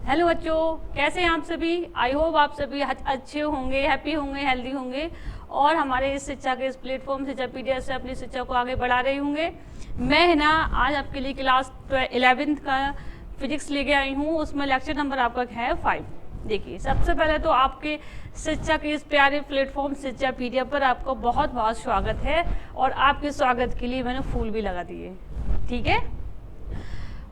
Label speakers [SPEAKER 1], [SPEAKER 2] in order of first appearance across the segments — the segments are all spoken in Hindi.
[SPEAKER 1] हेलो बच्चों, कैसे हैं आप सभी। आई होप आप सभी अच्छे होंगे, हैप्पी होंगे, हेल्दी होंगे और हमारे इस शिक्षा के इस प्लेटफॉर्म शिक्षा पीडीएफ से अपनी शिक्षा को आगे बढ़ा रहे होंगे। मैं है ना आज आपके लिए क्लास 11th का फिजिक्स लेके आई हूँ। उसमें लेक्चर नंबर आपका है 5। देखिए, सबसे पहले तो आपके शिक्षा के इस प्यारे प्लेटफॉर्म शिक्षा पीडीएफ पर आपका बहुत बहुत स्वागत है और आपके स्वागत के लिए मैंने फूल भी लगा दिए, ठीक है।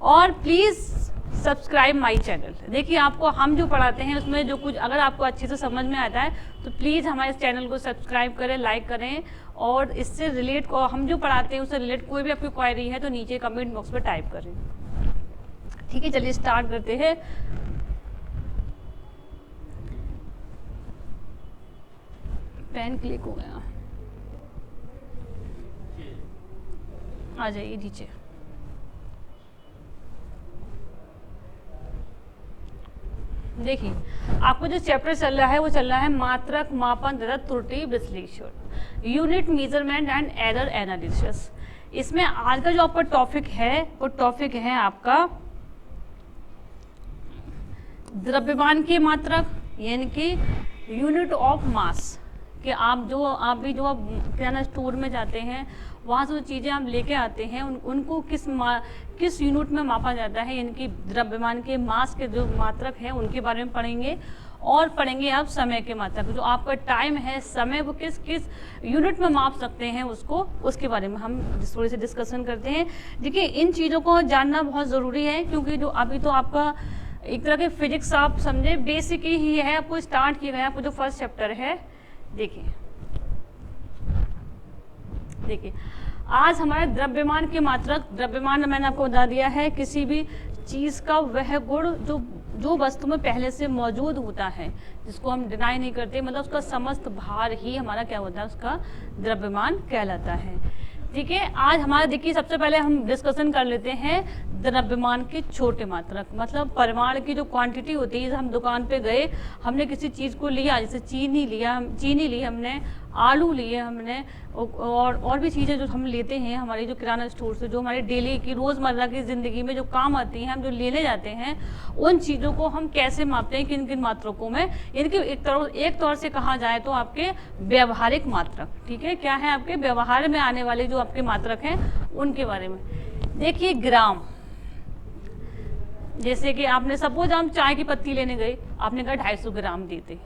[SPEAKER 1] और प्लीज़ सब्सक्राइब माई चैनल। देखिए, आपको हम जो पढ़ाते हैं उसमें जो कुछ अगर आपको अच्छे से समझ में आता है तो प्लीज़ हमारे इस चैनल को सब्सक्राइब करें, लाइक करें और इससे रिलेट को हम जो पढ़ाते हैं उससे रिलेट कोई भी आपकी क्वेरी है तो नीचे कमेंट बॉक्स में टाइप करें, ठीक है। चलिए स्टार्ट करते हैं। पेन क्लिक हो गया, आ जाइए नीचे। देखिए, आपको जो चैप्टर चल रहा है वो चल रहा है मात्रक मापन तथा त्रुटि विश्लेषण, unit measurement and error analysis. इसमें आज का जो आपका टॉपिक है वो टॉपिक है आपका द्रव्यमान की मात्रक, यानी कि यूनिट ऑफ मास। कि आप भी जो किराना स्टोर में जाते हैं वहाँ से जो चीज़ें आप लेके आते हैं उनको किस यूनिट में मापा जाता है, यानी कि द्रव्यमान के मास के जो मात्रक हैं उनके बारे में पढ़ेंगे। और पढ़ेंगे आप समय के मात्रक, जो आपका टाइम है, समय वो किस किस यूनिट में माप सकते हैं उसके बारे में हम थोड़ी सी डिस्कशन करते हैं। देखिए, इन चीज़ों को जानना बहुत ज़रूरी है क्योंकि जो अभी तो आपका एक तरह के फिजिक्स आप समझे बेसिक ही है, आपको स्टार्ट किया गया। आपको जो फर्स्ट चैप्टर है, देखिए आज हमारा द्रव्यमान की मात्रक। द्रव्यमान मैंने आपको बता दिया है किसी भी चीज़ का वह गुण जो वस्तु में पहले से मौजूद होता है, जिसको हम डिनाई नहीं करते, मतलब उसका समस्त भार ही हमारा क्या होता है, उसका द्रव्यमान कहलाता है, ठीक है। आज हमारा देखिए सबसे पहले हम डिस्कशन कर लेते हैं द्रव्यमान के छोटे मात्रक, मतलब परिमाण की जो क्वांटिटी होती है। जैसे हम दुकान पे गए, हमने किसी चीज़ को लिया, जैसे चीनी ली हमने, आलू लिए हमने और भी चीज़ें जो हम लेते हैं हमारी जो किराना स्टोर से, जो हमारे डेली की रोज़मर्रा की ज़िंदगी में जो काम आती हैं, हम जो लेने जाते हैं उन चीज़ों को हम कैसे मापते हैं, किन किन मात्रकों में, यानी कि एक तौर से कहा जाए तो आपके व्यवहारिक मात्रक, ठीक है। क्या है, आपके व्यवहार में आने वाले जो आपके मात्रक हैं उनके बारे में। देखिए, ग्राम, जैसे कि आपने सपोज हम चाय की पत्ती लेने गए, आपने कहा 250 ग्राम देते,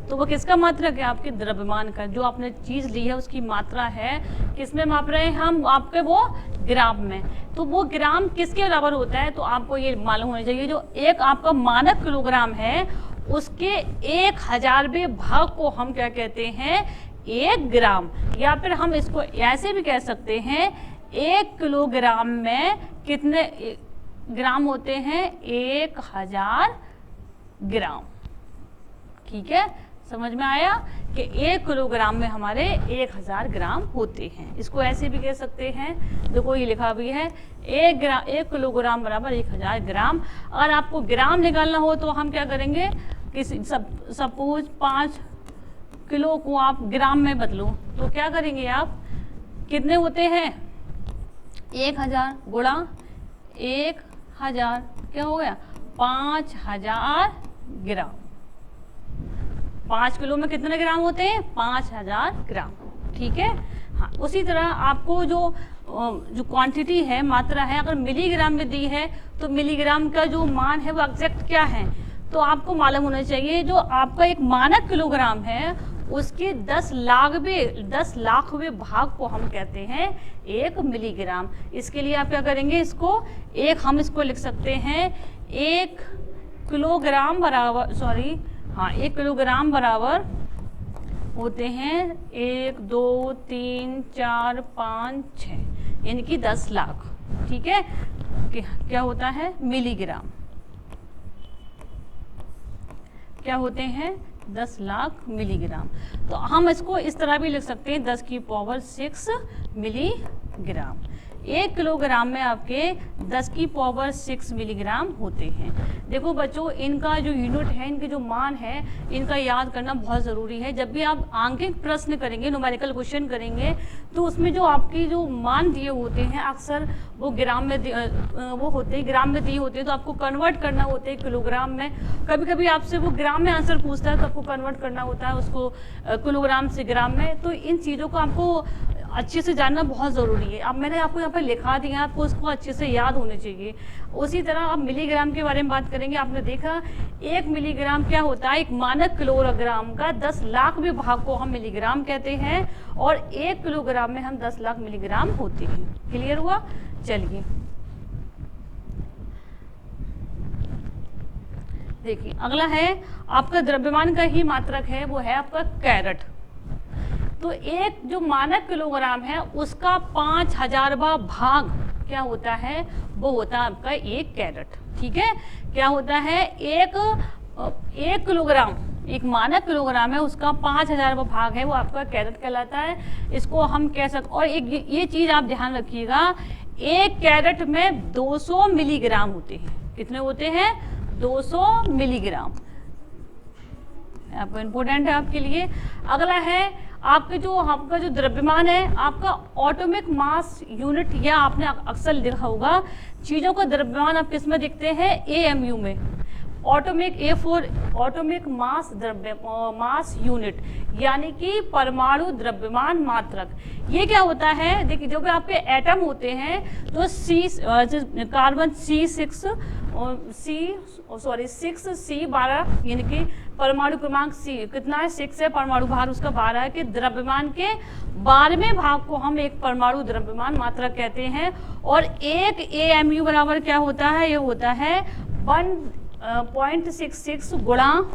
[SPEAKER 1] तो वो किसका मात्रक है, आपके द्रव्यमान का। जो आपने चीज़ ली है उसकी मात्रा है, किसमें माप रहे हैं हम, आपके वो ग्राम में। तो वो ग्राम किसके बराबर होता है, तो आपको ये मालूम होना चाहिए। जो एक आपका मानक किलोग्राम है उसके 1000वें भाग को हम क्या कहते हैं, 1 ग्राम। या फिर हम इसको ऐसे भी कह सकते हैं, 1 किलोग्राम में कितने ग्राम होते हैं, 1000 ग्राम, ठीक है। समझ में आया कि 1 किलोग्राम में हमारे 1000 ग्राम होते हैं। इसको ऐसे भी कह सकते हैं, देखो ये लिखा भी है 1 किलोग्राम बराबर 1000 ग्राम। अगर आपको ग्राम निकालना हो तो हम क्या करेंगे, सपोज 5 किलो को आप ग्राम में बदलो तो क्या करेंगे आप, कितने होते हैं, 1000 गुणा 1000 क्या हो गया, 5000 ग्राम। 5 किलो में कितने ग्राम होते हैं, 5000 ग्राम, ठीक है। हाँ, उसी तरह आपको जो क्वांटिटी है, मात्रा है, अगर मिलीग्राम में दी है तो मिलीग्राम का जो मान है वो एग्जैक्ट क्या है, तो आपको मालूम होना चाहिए। जो आपका एक मानक किलोग्राम है उसके 10 लाखवें भाग को हम कहते हैं 1 मिलीग्राम। इसके लिए आप क्या करेंगे, हम इसको लिख सकते हैं 1 किलोग्राम बराबर 1 किलोग्राम बराबर होते हैं 1 2 3 4 5 6, यानी कि 10 लाख, ठीक है। क्या होता है, मिलीग्राम क्या होते हैं, 10 लाख मिलीग्राम। तो हम इसको इस तरह भी लिख सकते हैं 10 की पावर 6 मिलीग्राम। 1 किलोग्राम में आपके 10 की पावर 6 मिलीग्राम होते हैं। देखो बच्चों, इनका जो यूनिट है, इनके जो मान है, इनका याद करना बहुत ज़रूरी है। जब भी आप आंकिक प्रश्न करेंगे, न्यूमेरिकल क्वेश्चन करेंगे, तो उसमें जो आपकी जो मान दिए होते हैं अक्सर वो ग्राम में वो होते हैं, ग्राम में दिए होते हैं, तो आपको कन्वर्ट करना होता है किलोग्राम में। कभी कभी आपसे वो ग्राम में आंसर पूछता है तो आपको कन्वर्ट करना होता है उसको किलोग्राम से ग्राम में। तो इन चीज़ों को आपको अच्छे से जानना बहुत ज़रूरी है। अब मैंने आपको यहाँ पर लिखा दिया, आपको उसको अच्छे से याद होने चाहिए। उसी तरह आप मिलीग्राम के बारे में बात करेंगे। आपने देखा 1 मिलीग्राम क्या होता है, एक मानक किलोग्राम का 10 लाख भी भाग को हम मिलीग्राम कहते हैं, और 1 किलोग्राम में हम 10 लाख मिलीग्राम होते हैं। क्लियर हुआ? चलिए देखिए, अगला है आपका द्रव्यमान का ही मात्रक है, वो है आपका कैरेट। तो एक जो मानक किलोग्राम है उसका 5000वां भाग क्या होता है, वो होता है आपका 1 कैरेट। ठीक है, क्या होता है, एक किलोग्राम, एक मानक किलोग्राम है, उसका 5000वां भाग है, वो आपका कैरेट कहलाता है। इसको हम कह सकते, और एक ये चीज आप ध्यान रखिएगा, 1 कैरेट में 200 मिलीग्राम होते हैं। कितने होते हैं? 200 मिलीग्राम। आपको इम्पोर्टेंट है आपके लिए। अगला है आपका जो द्रव्यमान है, आपका ऑटोमिक मास यूनिट, या आपने अक्सर लिखा होगा चीज़ों का द्रव्यमान आप किस में दिखते हैं? AMU में। ऑटोमिक मास यूनिट, यानी कि परमाणु द्रव्यमान मात्रक। ये क्या होता है? देखिए, जो भी आपके एटम होते हैं, तो कार्बन C12 यानी कि परमाणु क्रमांक C कितना है? 6 है। परमाणु भार उसका 12 है। कि द्रव्यमान के 12वें भाग को हम एक परमाणु द्रव्यमान मात्रक कहते हैं। और 1 AMU बराबर क्या होता है? ये होता है 1.66 गुणा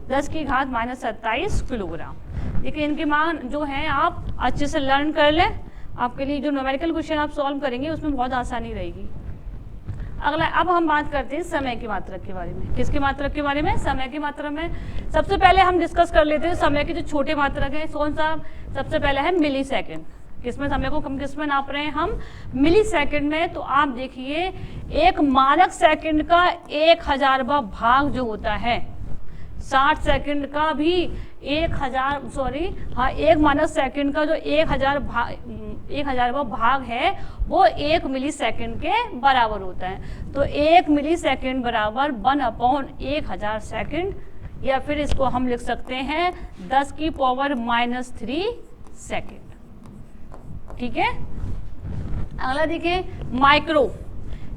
[SPEAKER 1] 10 की घात -27 किलोग्राम। देखिए, इनके मान जो हैं आप अच्छे से लर्न कर लें। आपके लिए जो न्यूमेरिकल क्वेश्चन आप सॉल्व करेंगे उसमें बहुत आसानी रहेगी। अगला, अब हम बात करते हैं समय की मात्रक के बारे में। किसके मात्रक के बारे में? समय की मात्रक में। सबसे पहले हम डिस्कस कर लेते हैं समय के जो छोटे मात्रक है। कौन सा? सबसे पहले है मिली सेकेंड। किसमें समय को हम किसमें नाप रहे हैं? हम मिली सेकेंड में। तो आप देखिए, एक मानक सेकेंड का 1000वां भाग जो होता है, 60 सेकंड का भी 1 मानक सेकंड का जो 1000वां भाग है, वो 1 मिली सेकंड के बराबर होता है। तो 1 मिली सेकंड बराबर 1/1000 सेकंड, या फिर इसको हम लिख सकते हैं 10 की पावर -3 सेकंड। ठीक है। अगला देखिए, माइक्रो।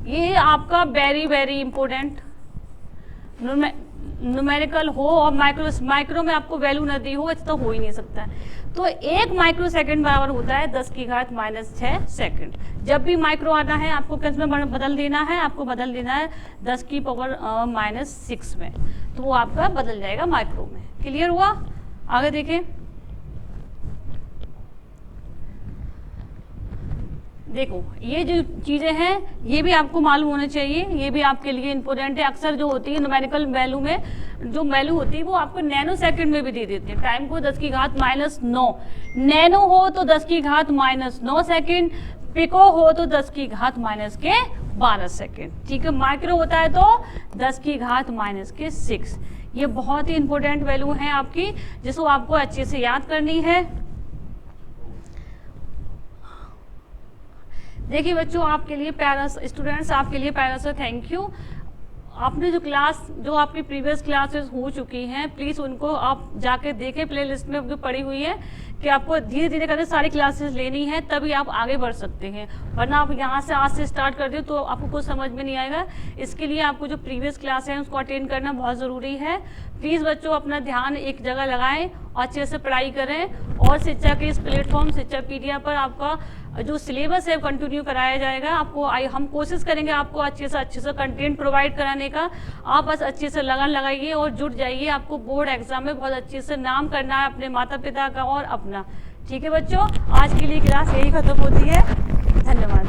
[SPEAKER 1] ये आपका वेरी वेरी इंपॉर्टेंट, न्यूमेरिकल हो और माइक्रो में आपको वैल्यू न दी हो, ऐसा तो हो ही नहीं सकता। तो 1 माइक्रो सेकंड बराबर होता है 10 की घात -6 सेकंड। जब भी माइक्रो आता है आपको किस में बदल देना है? आपको बदल देना है 10 की पावर -6 में, तो वो आपका बदल जाएगा माइक्रो में। क्लियर हुआ? आगे देखें, देखो ये जो चीज़ें हैं ये भी आपको मालूम होना चाहिए, ये भी आपके लिए इंपॉर्टेंट है। अक्सर जो होती है न्यूमेरिकल वैल्यू में, जो वैल्यू होती है वो आपको नैनो सेकंड में भी दे देते हैं। टाइम को 10 की घात -9, नैनो हो तो 10 की घात -9 सेकंड, पिको हो तो 10 की घात -12 सेकंड। ठीक है। माइक्रो होता है तो 10 की घात -6। ये बहुत ही इंपॉर्टेंट वैल्यू है आपकी, जिसको आपको अच्छे से याद करनी है। देखिए बच्चों, आपके लिए स्टूडेंट्स आपके लिए प्यारा सा थैंक यू। आपने जो आपकी प्रीवियस क्लासेस हो चुकी हैं, प्लीज़ उनको आप जाके देखें, प्लेलिस्ट में जो पड़ी हुई है, कि आपको धीरे धीरे करके सारी क्लासेस लेनी है, तभी आप आगे बढ़ सकते हैं। वरना आप यहाँ से आज से स्टार्ट कर दे तो आपको कुछ समझ में नहीं आएगा। इसके लिए आपको जो प्रीवियस क्लास है उसको अटेंड करना बहुत ज़रूरी है। प्लीज़ बच्चों अपना ध्यान एक जगह लगाएं और अच्छे से पढ़ाई करें। और शिक्षा के इस प्लेटफॉर्म शिक्षापीडिया पर आपका जो सिलेबस है कंटिन्यू कराया जाएगा। आपको हम कोशिश करेंगे आपको अच्छे से कंटेंट प्रोवाइड कराने का। आप बस अच्छे से लगन लगाइए और जुट जाइए। आपको बोर्ड एग्जाम में बहुत अच्छे से नाम करना है अपने माता पिता का और अपना। ठीक है बच्चों, आज के लिए क्लास यही खत्म होती है। धन्यवाद।